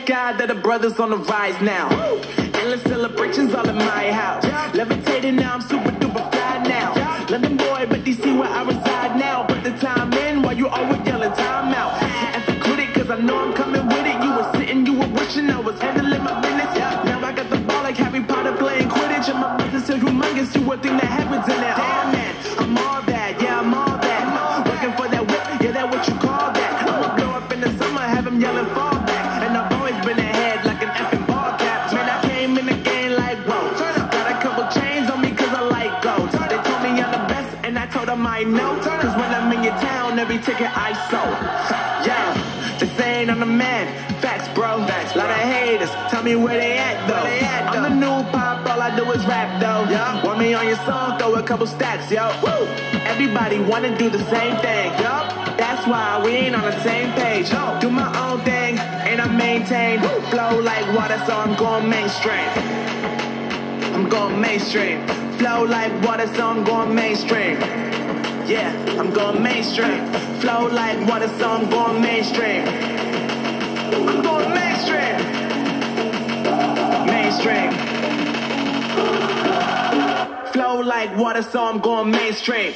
God that the brothers on the rise now. Endless celebrations all in my house. Levitating now, I'm super duper fly now. London boy, but DC where I reside now. Put the time in while you always yelling time out. And for quit it, cause I know I'm coming with it. You were sitting, you were wishing I was handling my business. Now I got the ball like Harry Potter playing Quidditch. And my business is humongous, you would think that happens in there. Damn man, I'm all that, yeah I'm all that. Working for that whip, yeah that what you call that. I'ma blow up in the summer, have him yelling fall back. And I've always been ahead like an effing ball cap. Man, I came in the game like whoa. Got a couple chains on me cause I like gold. They told me I'm the best and I told them I know. Cause when I'm in your town, every ticket I sold. Yeah, they saying I'm the man. Facts bro, facts. Lot of haters, tell me where they at though. I'm the new pop, all I do is rap though. Want me on your song, throw a couple stacks, yo. Woo! Everybody wanna do the same thing, yo. That's why we ain't on the same page. Do my own thing, and I maintain. Flow like water, so I'm going mainstream. I'm going mainstream. Flow like water, so I'm going mainstream. Yeah, I'm going mainstream. Flow like water, so I'm going mainstream. I'm going mainstream. Mainstream. Flow like water, so I'm going mainstream.